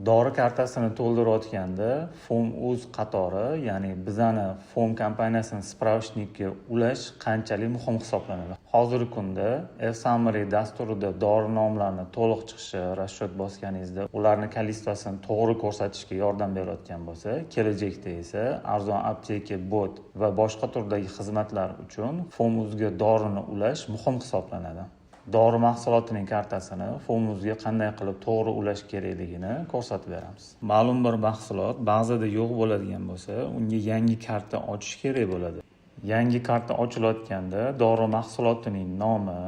Dori kartasini to'ldirayotganda FOMUZ qatori, ya'ni bizani FOM kompaniyasini spravishnikka ulash qanchalik muhim hisoblanadi. Hozirgi kunda F-Summary dasturida dori nomlarini to'liq chiqishi, raschot bosganingizda ularni kolичествосini to'g'ri ko'rsatishga yordam berayotgan bo'lsa, kelajakda esa arzon apteka, bot va boshqa turdagi xizmatlar uchun FOMUZga dorini ulash muhim hisoblanadi. Dori mahsulotining kartasini FOMUZga qanday qilib to'g'ri ulash kerakligini ko'rsatib beramiz. Ma'lum bir mahsulot ba'zida yo'q bo'ladigan bo'lsa, unga yangi karta ochish kerak bo'ladi. Yangi karta ochilayotganda dori mahsulotining nomi,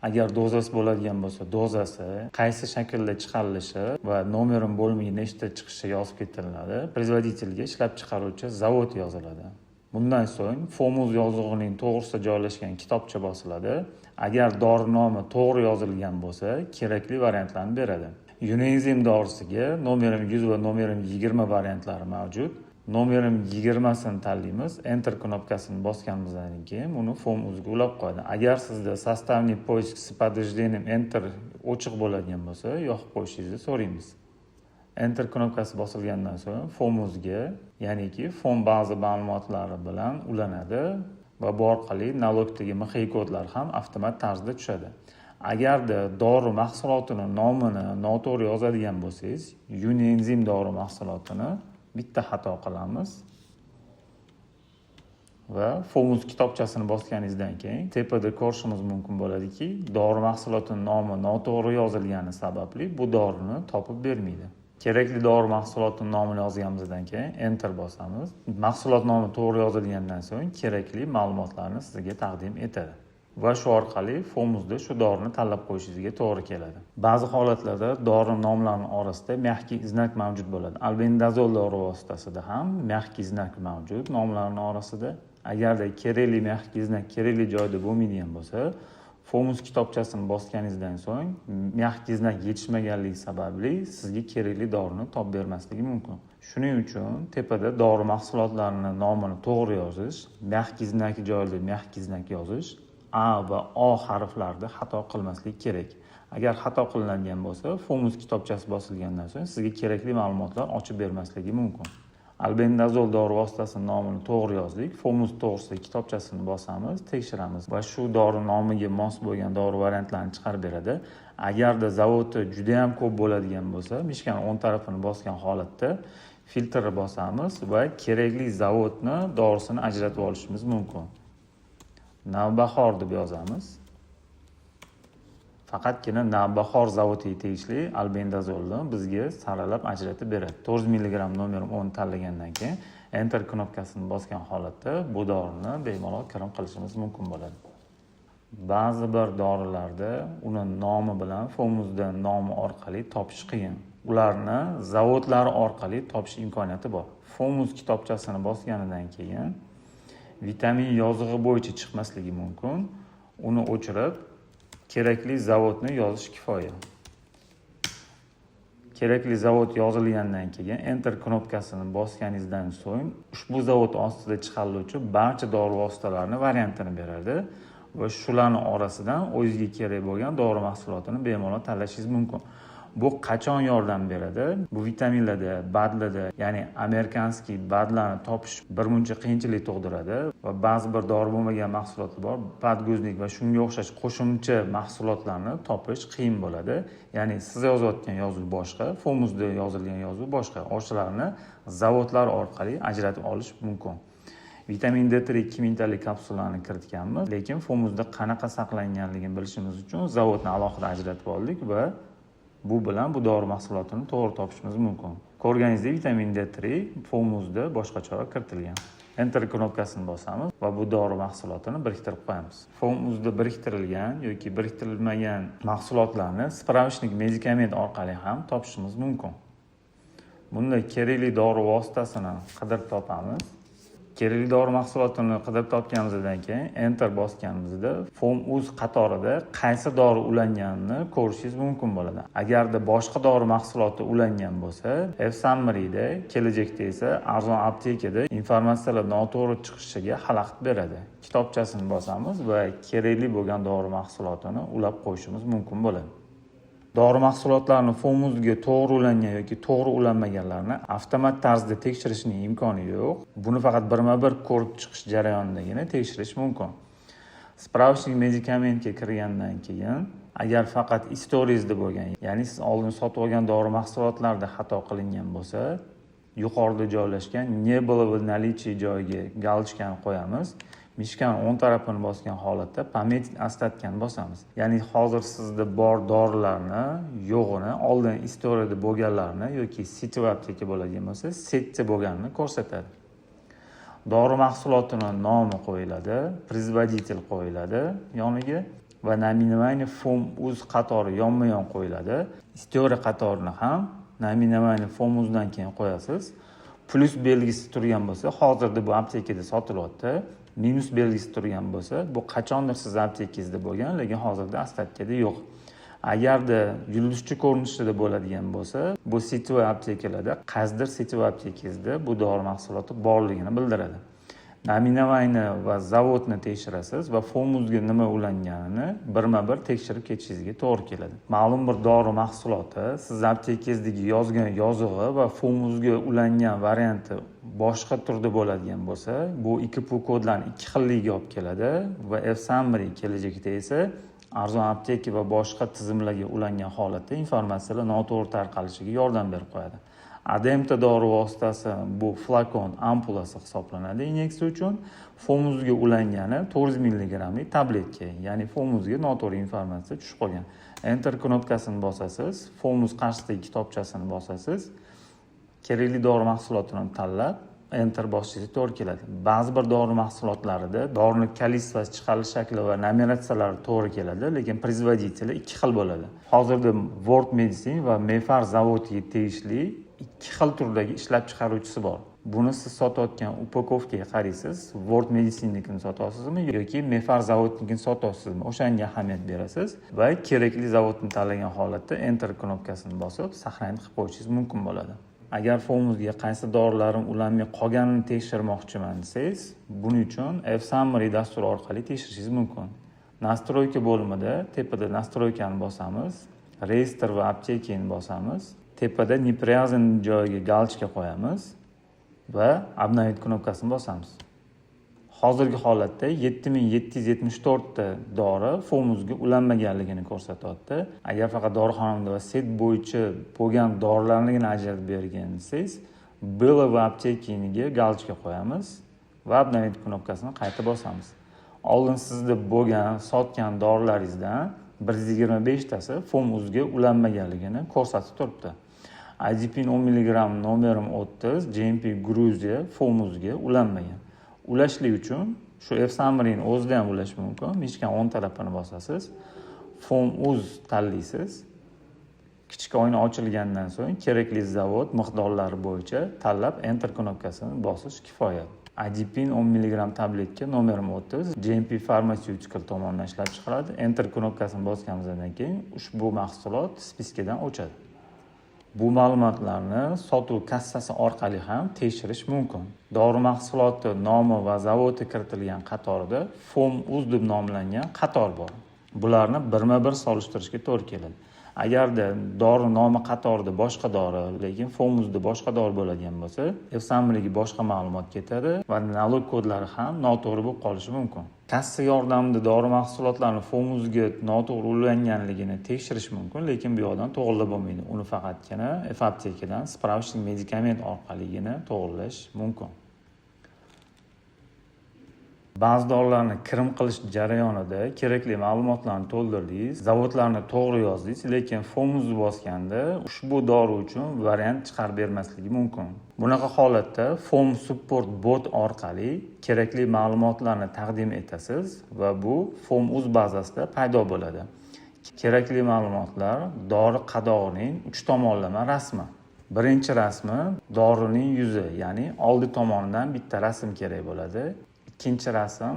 agar dozasi bo'ladigan bo'lsa, dozasi, qaysi shaklda chiqarilishi va nomerim bo'lmay nechta chiqishi yozib ketiladi. Производительga ishlab chiqaruvchi zavod yoziladi. Bundan so'ng FOMUZ yozug'ining to'g'risida joylashgan kitobcha bosiladi. Agar dori nomi to'g'ri yozilgan bo'lsa, kerakli variantlarni beradi. Unenzim dorisiga nomerim 100 va nomerim 20 variantlari mavjud. Nomerim 20sini tanlaymiz. Enter knopkasini bosganimizdan keyin uni FOMUZga ulab qo'yadi. Agar sizda составный поиск с подтверждением Enter ochiq bo'ladigan bo'lsa, yoqib qo'yishingizni so'raymiz. Enter knopkasi bosilgandan so'ng FOMUZga, ya'niki FOM baza ma'lumotlari bilan ulanadi va bu orqali nalogdagi MXI kodlar ham avtomat tarzda tushadi. Agarda dori mahsulotining nomini noto'g'ri yozadigan bo'lsangiz, Unenzim dori mahsulotini bitta xato qilamiz va FOMUZ kitobchasini bosganingizdan keyin tepada ko'rishimiz mumkin bo'ladiki, dori mahsulotining nomi noto'g'ri yozilgani sababli bu dorini topib bermaydi. Kerakli dori mahsulotining nomini yozganimizdan keyin Enter bosamiz. Mahsulot nomi to'g'ri yozilgandan so'ng kerakli ma'lumotlarni sizga taqdim etadi. Va shu orqali FOMUZda shu dorini tanlab qo'yishingizga to'g'ri keladi. Ba'zi holatlarda dori nomlarining orasida mягкий znak mavjud bo'ladi. Albendazol dori vositasida ham mягкий znak mavjud nomlarning orasida. Agarda kerakli mягкий znak kerakli joyda bo'lmaydigan bo'lsa, FOMUZ kitobchasini bosganingizdan so'ng mягкий znak yetishmaganligi sababli sizga kerakli dorini topib bermasligi mumkin. Shuning uchun tepada dori mahsulotlarining nomini to'g'ri yozish, mягкий znak joyida mягкий znak yozish, A va O harflarida xato qilmaslik kerak. Agar xato qilinadigan bo'lsa, FOMUZ kitobchasi bosilgandan so'ng sizga kerakli ma'lumotlar ochib bermasligi mumkin. Albendazol dori vositasining nomini to'g'ri yozdik. FOMUZ to'g'risida kitobchasini bosamiz, tekshiramiz va shu dori nomiga mos bo'lgan dori variantlarini chiqarib beradi. Agarda zavodi juda ham ko'p bo'ladigan bo'lsa, mishkani o'ng tarafini bosgan holatda filtrni bosamiz va kerakli zavodni dorisini ajratib olishimiz mumkin. Navbahor deb yozamiz. Faqatgina Navbahor zavodiga tegishli albendazolni bizga saralab ajratib beradi. 400 mg nomerim 10 tanlagandan keyin Enter knopkasini bosgan holatda bu dorini bemalol kirim qilishimiz mumkin bo'ladi. Ba'zi bir dorilarda uni nomi bilan FOMUZda nomi orqali topish qiyin. Ularni zavodlari orqali topish imkoniyati bor. FOMUZ kitobchasini bosganidan keyin vitamin yozig'i bo'yicha chiqmasligi mumkin. Uni o'chirib kerakli zavodni yozish kifoya. Kerakli zavod yozilgandan keyin Enter knopkasini bosganingizdan so'ng ushbu zavod ostida chiqariluvchi barcha dori vositalarini variantini beradi va shularning orasidan o'zingizga kerak bo'lgan dori mahsulotini bemalol tanlashingiz mumkin. Bu qachon yordam beradi? Bu vitaminlarda, badlarda, ya'ni amerikanskiy badlarni topish birmuncha qiyinchilik tug'diradi va ba'zi bir dori bo'lmagan mahsulotlar bor, badguznik va shunga o'xshash qo'shimcha mahsulotlarni topish qiyin bo'ladi. Ya'ni siz yozayotgan yozuv boshqa, FOMUZda yozilgan yozuv boshqa. O'shalarni zavodlar orqali ajratib olish mumkin. Vitamin D3 2000 talik kapsulalarni kiritganmiz, lekin FOMUZda qanaqa saqlanganligini bilishimiz uchun zavodni alohida ajratib oldik va bu bilan bu dori mahsulotini to'g'ri topishimiz mumkin. Ko'rganingizdek, vitamin D3 FOMUZda boshqacharoq kiritilgan. Enter knopkasini bosamiz va bu dori mahsulotini biriktirib qo'yamiz. FOMUZda biriktirilgan yoki biriktirilmagan mahsulotlarni spravishnik medikament orqali ham topishimiz mumkin. Bunda kerakli dori vositasini qidirib topamiz. Kerakli dori mahsulotini qidirib topganimizdan keyin Enter bosganimizda FOMUZ qatorida qaysi dori ulanganini ko'rishingiz mumkin bo'ladi. Agarda boshqa dori mahsuloti ulangan bo'lsa, F-Summary'da, kelajakda esa arzon aptekada informatsiyalar noto'g'ri chiqishiga xalaqit beradi. Kitobchasini bosamiz va kerakli bo'lgan dori mahsulotini ulab qo'yishimiz mumkin bo'ladi. Dori mahsulotlarini FOMUZga to'g'ri ulangan yoki to'g'ri ulanmaganlarni avtomat tarzda tekshirishning imkoni yo'q. Buni faqat birma-bir ko'rib chiqish jarayonidagina tekshirish mumkin. Spravshnik medikamentga kirgandan keyin agar faqat istoriesda bo'lgan, ya'ni siz oldin sotib olgan dori mahsulotlarida xato qilingan bo'lsa, yuqorida joylashgan "Не было в наличии" joyiga galchkani qo'yamiz. Mishkani o'ng tarafini bosgan holatda "Пометить остаткani" bosamiz. Ya'ni hozir sizda bor dorilarni, yo'g'ini, oldin istoriyada bo'lganlarni yoki siteva apteka bo'ladigan bo'lsa, setda bo'lganini ko'rsatadi. Dori mahsulotining nomi qo'yiladi, производитель qo'yiladi yoniga va naminamayni FOMUZ qatori yonma-yon qo'yiladi. Istoriya qatorini ham naminamayni FOMUZdan keyin qo'yasiz. Plus belgisi turgan bo'lsa, hozirda bu aptekada sotilyapti. Minus belgisi turgan bo'lsa, bu qachondir siz aptekangizda bo'lgan, lekin hozirda ostatkada yo'q. Agarda yulduzcha ko'rinishida bo'ladigan bo'lsa, bu siteva aptekalarda qaysidir siteva aptekangizda bu dori mahsuloti borligini bildiradi. Naminamayni va zavodni tekshirasiz va FOMUZga nima ulanganini birma-bir tekshirib ketishingizga to'g'ri keladi. Ma'lum bir dori mahsuloti siz aptekangizdagi yozgan yozig'i va FOMUZga ulangan varianti boshqa turda bo'ladigan bo'lsa, bu IKP kodlarning ikki xilligiga olib keladi va F-Summary kelajakda esa arzon apteka va boshqa tizimlarga ulangan holatda informatsiyalar noto'g'ri tarqalishiga yordam berib qo'yadi. Ademta dori vositasi bu flakon ampulasi hisoblanadi inyeksiya uchun. FOMUZga ulangani 400 mg tabletka, ya'ni FOMUZga noto'g'ri informatsiya tushib qolgan. Enter knopkasini bosasiz, FOMUZ qarshisidagi kitobchasini bosasiz. Kerakli dori mahsulotini tanlab Enter bosishingizga to'g'ri keladi. Ba'zi bir dori mahsulotlarida dorining kolичествоsi, chiqarilish shakli va numeratsiyalari to'g'ri keladi, lekin производители ikki xil bo'ladi. Hozirda World Medicine va Mefar zavodiga tegishli ikki xil turdagi ishlab chiqaruvchisi bor. Buni siz sotayotgan upakovkaga qaraysiz, World Medicine'nikini sotasizmi yoki Mefar zavodnikini sotasizmi? O'shanga ahamiyat berasiz va kerakli zavodni tanlagan holatda Enter knopkasini bosib, saqlanib qilib qo'yishingiz mumkin bo'ladi. Agar FOMUZga qaysi dorilarim ulanmay qolganini tekshirmoqchiman desangiz, buning uchun F-Summary dasturi orqali tekshirishingiz mumkin. Настройка bo'limida tepada настройкani bosamiz, Reestr va aptekani bosamiz. Tepada "Не привязан" joyiga galchka qo'yamiz va Обновить knopkasini bosamiz. Hozirgi holatda 7774 ta dori FOMUZga ulanmaganligini ko'rsatyapti. Agar faqat dorixonada va set bo'yicha bo'lgan dorilarni ajratib bergan desangiz, "Было в aptekaniga galchka qo'yamiz va Обновить knopkasini qayta bosamiz. Oldin sizda bo'lgan, sotgan dorilaringizdan 125 tasi FOMUZga ulanmaganligini ko'rsatib turibdi. Adipin 10 mg nomerim 30, GMP Gruziya FOMUZga ulanmagan. Ulashlik uchun shu F-Summary'ni o'zida ham ulash mumkin. Mishkan o'ng tarafini bosasiz. FOMUZ tanlaysiz. Kichik oyna ochilgandan so'ng kerakli zavod miqdorlari bo'yicha tanlab Enter knopkasini bosish kifoya. Adipin 10 mg tabletka nomerim 30, GMP Pharmaceutical tomonidan ishlab chiqariladi. Enter knopkasini bosganimizdan keyin ushbu mahsulot spiskadan o'chadi. Bu ma'lumotlarni sotuv kassasi orqali ham tekshirish mumkin. Dori mahsuloti nomi va zavodi kiritilgan qatorida FOMUZ deb nomlangan qator bor. Bularni birma-bir solishtirishga to'g'ri keladi. Agarda dori nomi qatorida boshqa dori, lekin FOMUZda boshqa dori bo'ladigan bo'lsa, F-Summary'ga boshqa ma'lumot ketadi va nalog kodlari ham noto'g'ri bo'lib qolishi mumkin. Kassa yordamida dori mahsulotlarini FOMUZga noto'g'ri ulanganligini tekshirish mumkin, lekin bu yoqdan to'g'rilab bo'lmaydi. Uni faqatgina F-aptekadan spravshnik medikament orqaligina to'g'rilash mumkin. Ba'zi dorilarni kirim qilish jarayonida kerakli ma'lumotlarni to'ldirdingiz, zavodlarni to'g'ri yozdingiz, lekin FOMUZni bosganda ushbu dori uchun variant chiqarib bermasligi mumkin. Bunaqa holatda Form Support Bot orqali kerakli ma'lumotlarni taqdim etasiz va bu FOMUZ bazasida paydo bo'ladi. Kerakli ma'lumotlar dori qadog'ining 3 tomonlama rasmi. Birinchi rasmi dorining yuzi, ya'ni oldi tomonidan bitta rasm kerak bo'ladi. Ikkinchi rasm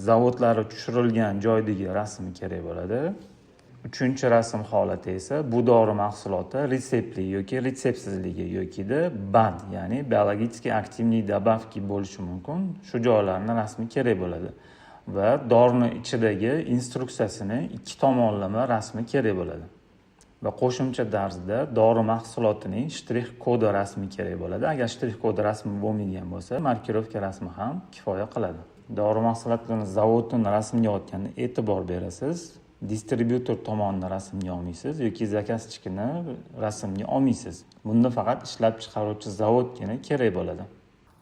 zavodlari tushirilgan joydagi rasm kerak bo'ladi. Uchinchi rasm holati esa bu dori mahsuloti retseptli yoki retseptsizligi yokida BAD, ya'ni biologически активный добавки bo'lishi mumkin. Shu joylarni rasmi kerak bo'ladi va dorining ichidagi instruksiyasini 2 tomonlama rasmi kerak bo'ladi. va qo'shimcha darsda dori mahsulotining shtrix kodi rasmi kerak bo'ladi. Agar shtrix kodi rasmi bo'lmagan bo'lsa, markirovka rasmi ham kifoya qiladi. Dori mahsulotlarini zavoddan rasmga olganda e'tibor berasiz. Distribyutor tomonidan rasmga olmaysiz yoki zakazchikini rasmga olmaysiz. Bunda faqat ishlab chiqaruvchi zavodgina kerak bo'ladi.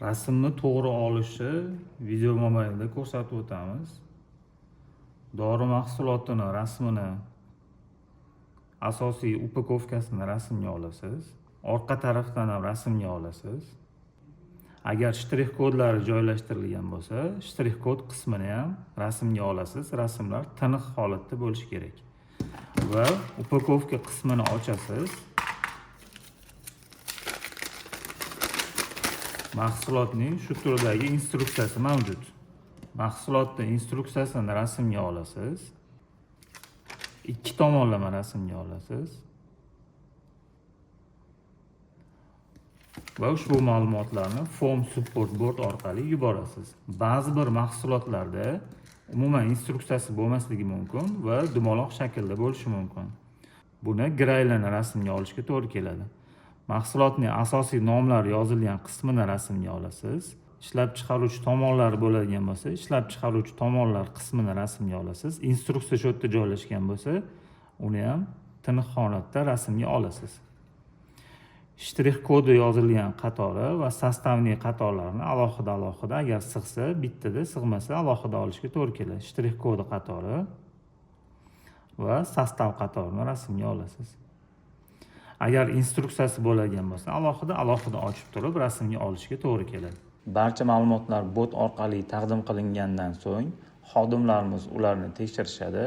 Rasmni to'g'ri olishi video mobaynida ko'rsatib o'tamiz. Dori mahsulotini rasmini asosiy upakovkasini rasmga olasiz. Orqa tarafdan ham rasmga olasiz. Agar shtrix kodlari joylashtirilgan bo'lsa, shtrix kod qismini ham rasmga olasiz. Rasmlar tiniq holatda bo'lishi kerak. Va upakovka qismini ochasiz. Mahsulotning shu turdagi instruksiyasi mavjud. Mahsulotning instruksiyasini rasmga olasiz. Ikki tomonlama rasmga olasiz. Va ushbu ma'lumotlarni Form Support Board orqali yuborasiz. Ba'zi bir mahsulotlarda umuman instruksiyasi bo'lmasligi mumkin va dumaloq shaklda bo'lishi mumkin. Buni graylarni rasmga olishga to'g'ri keladi. Mahsulotning asosiy nomlari yozilgan qismini rasmga olasiz. Ishlab chiqaruvchi tomonlari bo'ladigan bo'lsa, ishlab chiqaruvchi tomonlar qismini rasmga olasiz. Instruksiya shu yerda joylashgan bo'lsa, uni ham tiniq holatda rasmga olasiz. Shtrix kodi yozilgan qatori va sastavniy qatorlarni alohida agar sig'sa, bittada, sig'masa alohida olishga to'g'ri keladi. Shtrix kodi qatori va sastav qatorini rasmga olasiz. Agar instruksiyasi bo'ladigan bo'lsa, alohida ochib turib rasmga olishga to'g'ri keladi. Barcha ma'lumotlar bot orqali taqdim qilingandan so'ng xodimlarimiz ularni tekshirishadi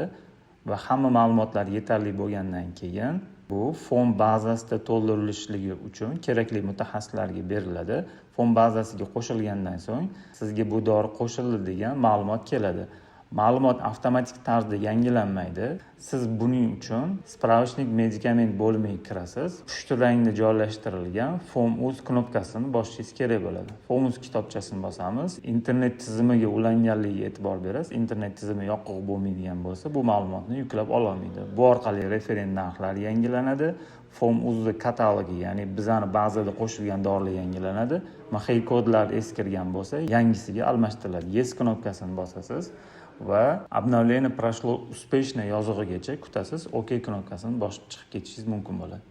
va hamma ma'lumotlar yetarli bo'lgandan keyin bu form bazasida to'ldirilishligi uchun kerakli mutaxassislarga beriladi. Form bazasiga qo'shilgandan so'ng sizga bu dori qo'shildi degan ma'lumot keladi. Ma'lumot avtomatik tarzda yangilanmaydi. Siz buning uchun spravishnik medikament bo'limiga kirasiz. Pushti rangda joylashtirilgan FORM.uz knopkasini bosishingiz kerak bo'ladi. FORM.uz kitobchasini bosamiz. Internet tizimiga ulanganligiga e'tibor berasiz. Internet tizimi yoqiq bo'lmaydigan bo'lsa, bu ma'lumotni yuklab ololmaydi. Bu orqali referent narxlar yangilanadi. FORM.uz katalogi, ya'ni bizani bazada qo'shilgan dorilar yangilanadi. Maxiy kodlar eskirgan bo'lsa, yangisiga almashtiriladi. Yes knopkasini bosasiz va обновление прошло успешно yozig'igacha kutasiz. OK knopkasini bosib chiqib ketishingiz mumkin bo'ladi.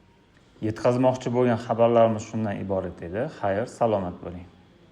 Yetkazmoqchi bo'lgan xabarlarimiz shundan iborat edi. Xayr, salomat bo'ling.